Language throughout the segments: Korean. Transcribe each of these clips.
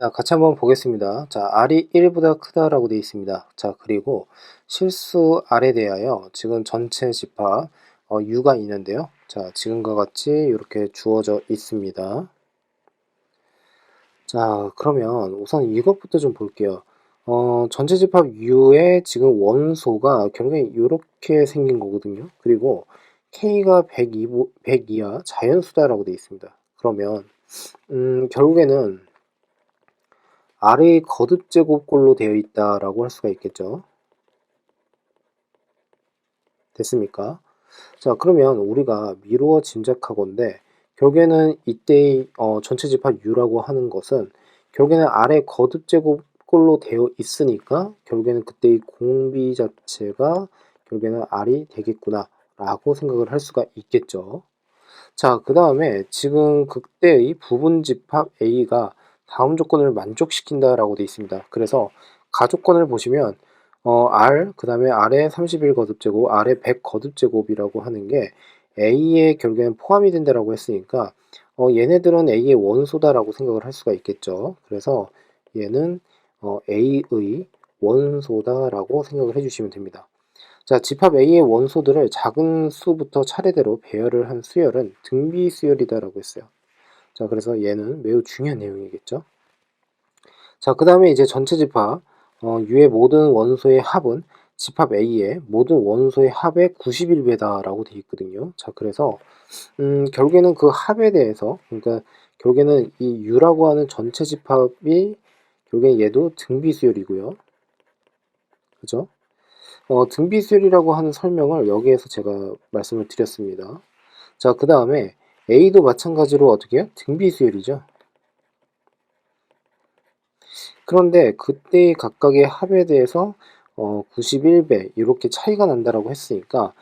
자, 같이 한번 보겠습니다. 자, R이 1보다 크다라고 되어 있습니다. 자, 그리고 실수 R에 대하여 지금 전체 집합 U가 있는데요. 자, 지금과 같이 이렇게 주어져 있습니다. 자, 그러면 우선 이것부터 좀 볼게요. 전체 집합 U의 지금 원소가 결국에 이렇게 생긴 거거든요. 그리고 K가 102야 자연수다라고 되어 있습니다. 그러면 결국에는 R의 거듭 제곱꼴로 되어 있다라고 할 수가 있겠죠. 됐습니까? 자, 그러면 우리가 미루어 짐작하건대 결국에는 이때의 전체 집합 U라고 하는 것은 결국에는 R의 거듭 제곱꼴로 되어 있으니까 결국에는 그때의 공비 자체가 결국에는 R이 되겠구나 라고 생각을 할 수가 있겠죠. 자, 그 다음에 지금 그때의 부분 집합 A가 다음 조건을 만족시킨다라고 되어 있습니다. 그래서 가조건을 보시면 R, 그 다음에 R의 31 거듭제곱, R의 100 거듭제곱이라고 하는 게 A에 결국에는 포함이 된다라고 했으니까 얘네들은 A의 원소다라고 생각을 할 수가 있겠죠. 그래서 얘는 A의 원소다라고 생각을 해주시면 됩니다. 자, 집합 A의 원소들을 작은 수부터 차례대로 배열을 한 수열은 등비 수열이다라고 했어요. 자, 그래서 얘는 매우 중요한 내용이겠죠. 자, 그 다음에 이제 전체 집합 U의 모든 원소의 합은 집합 A의 모든 원소의 합의 91배다라고 되어 있거든요. 자, 그래서 결국에는 그 합에 대해서 그러니까 결국에는 이 U라고 하는 전체 집합이 결국엔 얘도 등비 수열이고요. 그죠? 등비수열이라고 하는 설명을 여기에서 제가 말씀을 드렸습니다. 자, 그 다음에 A도 마찬가지로 어떻게 해요? 등비수열이죠. 그런데 그때 각각의 합에 대해서 91배 이렇게 차이가 난다라고 했으니까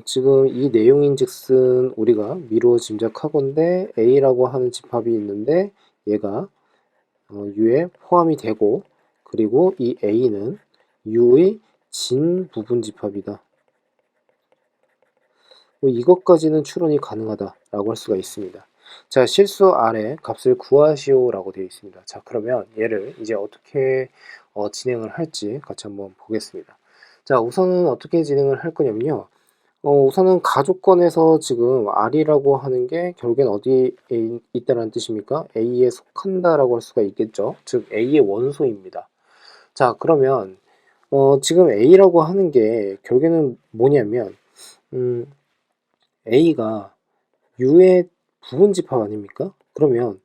지금 이 내용인즉슨 우리가 미루어 짐작하건대 A라고 하는 집합이 있는데 얘가 U에 포함이 되고 그리고 이 A는 U의 진 부분 집합이다. 이것까지는 추론이 가능하다라고 할 수가 있습니다. 자, 실수 R의 값을 구하시오라고 되어 있습니다. 자, 그러면 얘를 이제 어떻게 진행을 할지 같이 한번 보겠습니다. 자, 우선은 어떻게 진행을 할 거냐면요. 우선은 가족권에서 지금 R이라고 하는 게 결국엔 어디에 있다는 뜻입니까? A에 속한다라고 할 수가 있겠죠. 즉 A의 원소입니다. 자, 그러면 지금 A라고 하는 게 결국에는 뭐냐면 A가 U의 부분 집합 아닙니까? 그러면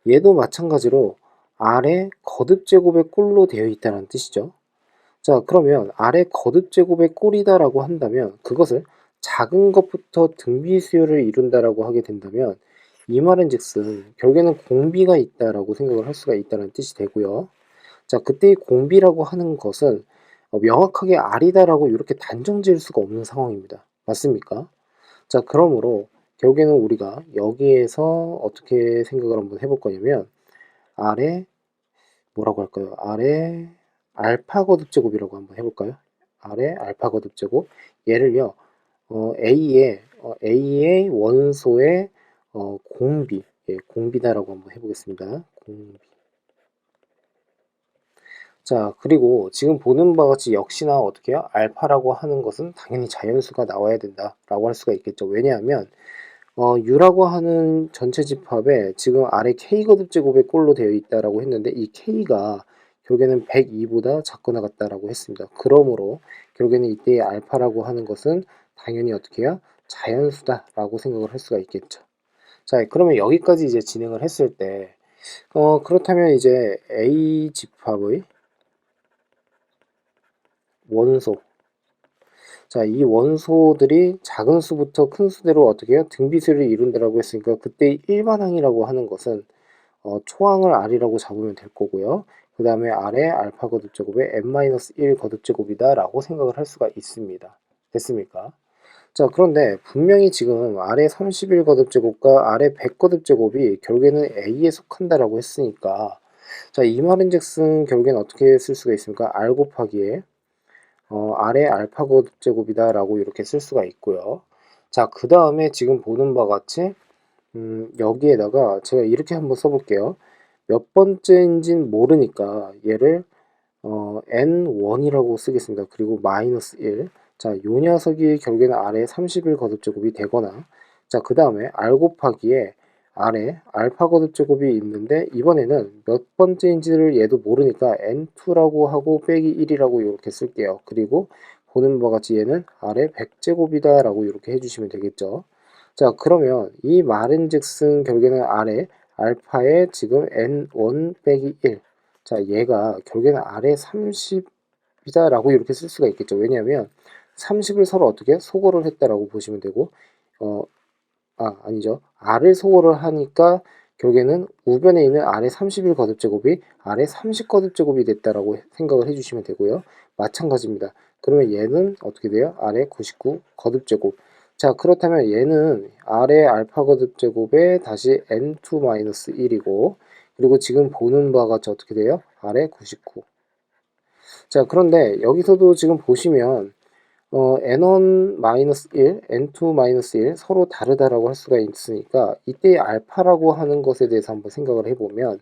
얘도 마찬가지로 R의 거듭 제곱의 꼴로 되어 있다는 뜻이죠. 자, 그러면 R의 거듭 제곱의 꼴이다라고 한다면 그것을 작은 것부터 등비 수열을 이룬다라고 하게 된다면 이 말은즉슨 결국에는 공비가 있다라고 생각을 할 수가 있다는 뜻이 되고요. 자, 그때의 공비라고 하는 것은 명확하게 R이다라고 이렇게 단정 지을 수가 없는 상황입니다. 맞습니까? 자, 그러므로 결국에는 우리가 여기에서 어떻게 생각을 한번 해볼 거냐면 R의 뭐라고 할까요? R의 알파 거듭 제곱이라고 한번 해볼까요? R의 알파 거듭 제곱 얘를요 A의 원소의 공비 공비다라고 한번 해보겠습니다. 공비. 자, 그리고 지금 보는 바와 같이 역시나 어떻게 해요? 알파라고 하는 것은 당연히 자연수가 나와야 된다라고 할 수가 있겠죠. 왜냐하면 U라고 하는 전체 집합에 지금 아래 K 거듭 제곱의 꼴로 되어 있다라고 했는데 이 K가 결국에는 102보다 작거나 같다라고 했습니다. 그러므로 결국에는 이때의 알파라고 하는 것은 당연히 어떻게 해요? 자연수다라고 생각을 할 수가 있겠죠. 자, 그러면 여기까지 이제 진행을 했을 때 그렇다면 이제 A 집합의 원소 자, 이 원소들이 작은 수부터 큰 수대로 어떻게 해요? 등비수를 이룬다라고 했으니까 그때 일반항이라고 하는 것은 초항을 R이라고 잡으면 될 거고요. 그 다음에 R의 알파 거듭제곱에 n-1 거듭제곱이다 라고 생각을 할 수가 있습니다. 됐습니까? 자, 그런데 분명히 지금 R의 31 거듭제곱과 R의 100 거듭제곱이 결국에는 A에 속한다라고 했으니까 자, 이 말인즉슨 결국엔 어떻게 쓸 수가 있습니까? R 곱하기에 R의 알파 제곱이다 라고 이렇게 쓸 수가 있고요. 자, 그 다음에 지금 보는 바와 같이 여기에다가 제가 이렇게 한번 써볼게요. 몇 번째인진 모르니까 얘를 n1이라고 쓰겠습니다. 그리고 마이너스 1. 자, 요 녀석이 결국에는 아래 31 거듭제곱이 되거나, 자, 그 다음에 r 곱하기에 아래 알파 거듭제곱이 있는데, 이번에는 몇 번째인지를 얘도 모르니까 n2라고 하고 빼기 1이라고 이렇게 쓸게요. 그리고 보는 바와 같이 얘는 아래 100제곱이다 라고 이렇게 해주시면 되겠죠. 자, 그러면 이 말인즉슨 결국에는 아래 알파에 지금 n1 빼기 1. 자, 얘가 결국에는 아래 30이다 라고 이렇게 쓸 수가 있겠죠. 왜냐하면 30을 서로 어떻게 소거를 했다라고 보시면 되고, 어, 아니죠. r을 소거를 하니까 결국에는 우변에 있는 아래 31 거듭제곱이 아래 30 거듭제곱이 됐다라고 생각을 해주시면 되고요. 마찬가지입니다. 그러면 얘는 어떻게 돼요? 아래 99 거듭제곱. 자, 그렇다면 얘는 아래 알파 거듭제곱에 다시 n2-1이고, 그리고 지금 보는 바와 같이 어떻게 돼요? 아래 99. 자, 그런데 여기서도 지금 보시면 n1-1, n2-1 서로 다르다라고 할 수가 있으니까 이때 알파라고 하는 것에 대해서 한번 생각을 해보면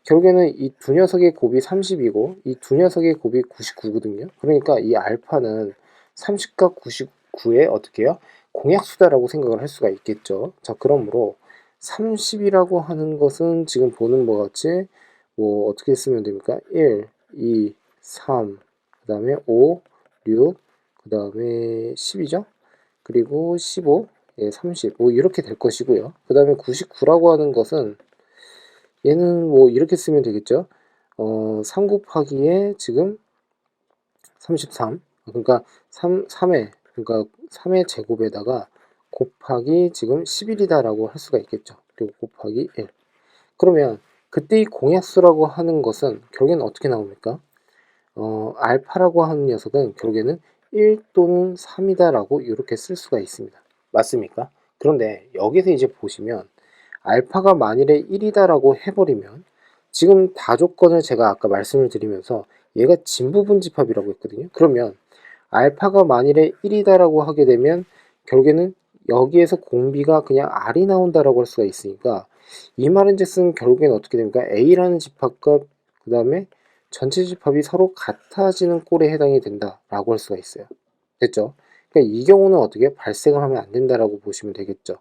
결국에는 이 두 녀석의 곱이 30이고 이 두 녀석의 곱이 99거든요. 그러니까 이 알파는 30과 99의 어떻게 해요? 공약수다라고 생각을 할 수가 있겠죠. 자, 그러므로 30이라고 하는 것은 지금 보는 것 같이 뭐 어떻게 쓰면 됩니까? 1, 2, 3, 그 다음에 5, 6, 그 다음에 10이죠. 그리고 15, 예, 30, 뭐 이렇게 될 것이고요. 그 다음에 99라고 하는 것은 얘는 뭐 이렇게 쓰면 되겠죠. 3 곱하기에 지금 33, 그러니까 3의 그러니까 3의 제곱에다가 곱하기 지금 11이다라고 할 수가 있겠죠. 그리고 곱하기 1. 그러면 그때 이 공약수라고 하는 것은 결국에는 어떻게 나옵니까? 알파라고 하는 녀석은 결국에는 1 또는 3이다라고 이렇게 쓸 수가 있습니다. 맞습니까? 그런데 여기서 이제 보시면 알파가 만일에 1이다라고 해버리면 지금 다조건을 제가 아까 말씀을 드리면서 얘가 진부분집합이라고 했거든요. 그러면 알파가 만일에 1이다라고 하게 되면 결국에는 여기에서 공비가 그냥 R이 나온다라고 할 수가 있으니까 이 말인즉슨 결국에는 어떻게 됩니까? A라는 집합과 그 다음에 전체 집합이 서로 같아지는 꼴에 해당이 된다라고 할 수가 있어요. 됐죠? 그러니까 이 경우는 어떻게 발생을 하면 안 된다라고 보시면 되겠죠.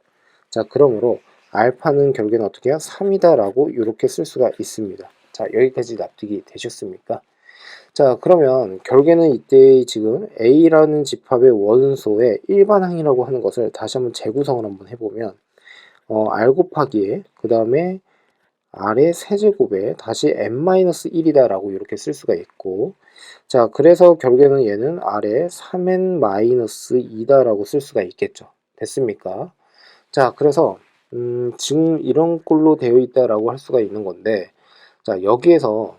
자, 그러므로 알파는 결국에는 어떻게 해요? 3이다라고 이렇게 쓸 수가 있습니다. 자, 여기까지 납득이 되셨습니까? 자, 그러면 결국에는 이때 지금 A라는 집합의 원소의 일반항이라고 하는 것을 다시 한번 재구성을 한번 해보면 R 곱하기에 그 다음에 R의 세제곱에 다시 n-1이다 라고 이렇게 쓸 수가 있고, 자, 그래서 결국에는 얘는 R의 3n-2다 라고 쓸 수가 있겠죠. 됐습니까? 자, 그래서 지금 이런 꼴로 되어 있다라고 할 수가 있는 건데, 자, 여기에서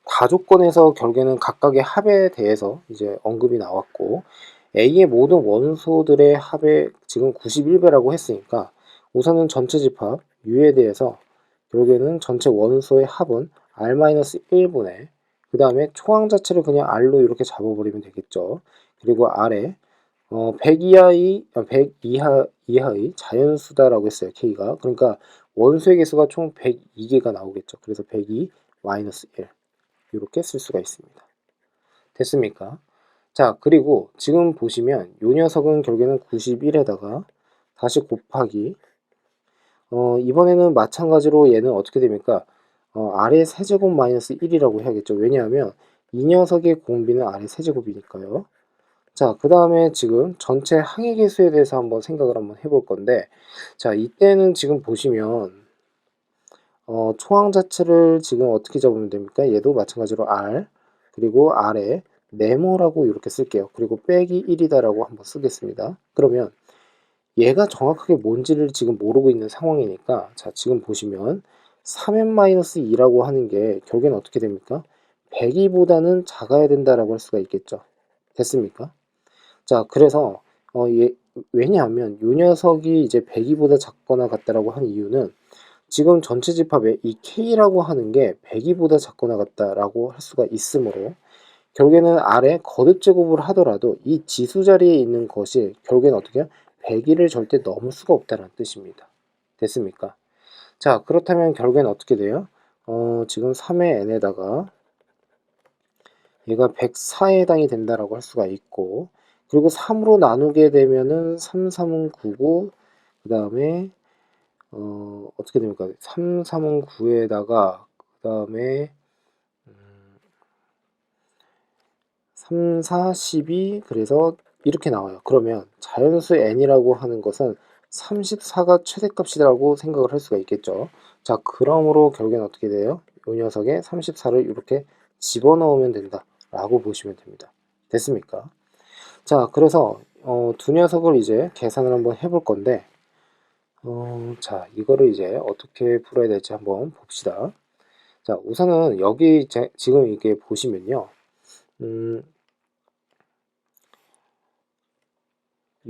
다조건에서 결국에는 각각의 합에 대해서 이제 언급이 나왔고, A의 모든 원소들의 합에 지금 91배라고 했으니까 우선은 전체 집합 U에 대해서 결국에는 전체 원소의 합은 R-1분의 그 다음에 초항 자체를 그냥 R로 이렇게 잡아버리면 되겠죠. 그리고 R에 100 이하의 자연수다라고 했어요. K가. 그러니까 원소의 개수가 총 102개가 나오겠죠. 그래서 102 마이너스 1 이렇게 쓸 수가 있습니다. 됐습니까? 자, 그리고 지금 보시면 이 녀석은 결국에는 91에다가 다시 곱하기 이번에는 마찬가지로 얘는 어떻게 됩니까? R의 세제곱 마이너스 1이라고 해야겠죠. 왜냐하면 이 녀석의 공비는 R의 세제곱이니까요. 자, 그 다음에 지금 전체 항의 개수에 대해서 한번 생각을 한번 해볼 건데, 자, 이때는 지금 보시면 초항 자체를 지금 어떻게 잡으면 됩니까? 얘도 마찬가지로 R 그리고 R에 네모라고 이렇게 쓸게요. 그리고 빼기 1이다라고 한번 쓰겠습니다. 그러면 얘가 정확하게 뭔지를 지금 모르고 있는 상황이니까, 자, 지금 보시면 3n-2라고 하는 게 결국엔 어떻게 됩니까? 102보다는 작아야 된다라고 할 수가 있겠죠. 됐습니까? 자, 그래서 왜냐하면 이 녀석이 이제 102보다 작거나 같다라고 하는 이유는 지금 전체 집합에 이 K라고 하는 게 102보다 작거나 같다라고 할 수가 있으므로 결국에는 R에 거듭 제곱을 하더라도 이 지수 자리에 있는 것이 결국에는 어떻게 해요? 102를 절대 넘을 수가 없다는 뜻입니다. 됐습니까? 자, 그렇다면 결국에는 어떻게 돼요? 지금 3의 n에다가 얘가 104에 해당이 된다라고 할 수가 있고, 그리고 3으로 나누게 되면은 3, 3은 9고, 그 다음에 어떻게 됩니까? 3, 3은 9에다가 그 다음에 3, 4, 12, 그래서 이렇게 나와요. 그러면 자연수 n이라고 하는 것은 34가 최대값이라고 생각을 할 수가 있겠죠. 자, 그러므로 결국엔 어떻게 돼요? 이 녀석에 34를 이렇게 집어넣으면 된다 라고 보시면 됩니다. 됐습니까? 자, 그래서 두 녀석을 이제 계산을 한번 해볼 건데, 자, 이거를 이제 어떻게 풀어야 될지 한번 봅시다. 자, 우선은 여기 지금 이게 보시면요.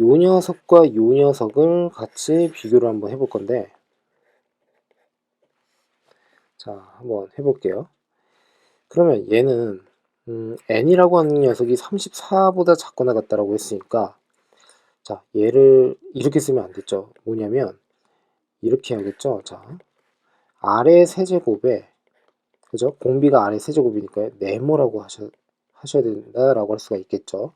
요 녀석과 요 녀석을 같이 비교를 한번 해볼 건데, 자, 한번 해볼게요. 그러면 얘는 n이라고 하는 녀석이 34보다 작거나 같다라고 했으니까, 자, 얘를 이렇게 쓰면 안 됐죠. 뭐냐면 이렇게 해야겠죠. 자, 아래 세제곱에, 그죠? 공비가 아래 세제곱이니까요. 네모라고 하셔야 된다라고 할 수가 있겠죠.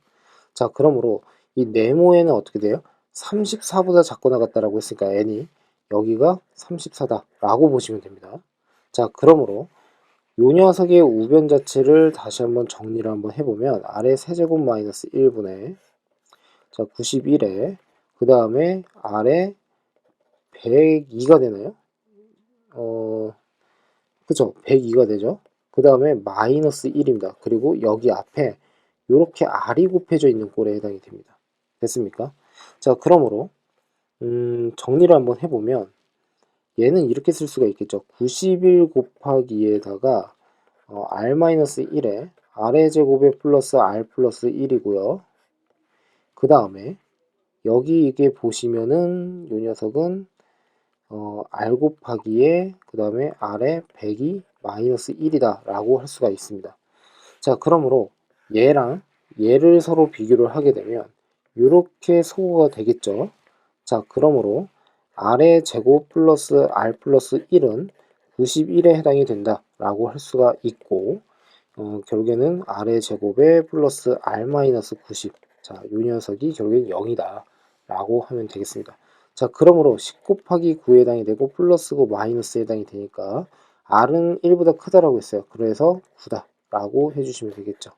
자, 그러므로 이 네모에는 어떻게 돼요? 34보다 작거나 같다라고 했으니까 n이 여기가 34다 라고 보시면 됩니다. 자, 그러므로 요 녀석의 우변 자체를 다시 한번 정리를 한번 해보면 아래 세제곱 마이너스 1분의 자 91에 그 다음에 아래 102가 되나요? 그쵸, 102가 되죠. 그 다음에 마이너스 1입니다. 그리고 여기 앞에 이렇게 R이 곱해져 있는 꼴에 해당이 됩니다. 됐습니까? 자, 그러므로 정리를 한번 해보면 얘는 이렇게 쓸 수가 있겠죠. 91 곱하기에다가 R-1에 R의 제곱에 플러스 R 플러스 1이고요. 그 다음에 여기 이게 보시면은 이 녀석은 R 곱하기에 그 다음에 R의 100이 마이너스 1이다 라고 할 수가 있습니다. 자, 그러므로 얘랑 얘를 서로 비교를 하게 되면 이렇게 소거가 되겠죠. 자, 그러므로 R의 제곱 플러스 R 플러스 1은 91에 해당이 된다 라고 할 수가 있고, 결국에는 R의 제곱에 플러스 R 마이너스 90. 자, 이 녀석이 결국엔 0이다 라고 하면 되겠습니다. 자, 그러므로 10 곱하기 9에 해당이 되고 플러스고 마이너스에 해당이 되니까 R은 1보다 크다라고 했어요. 그래서 9다 라고 해주시면 되겠죠.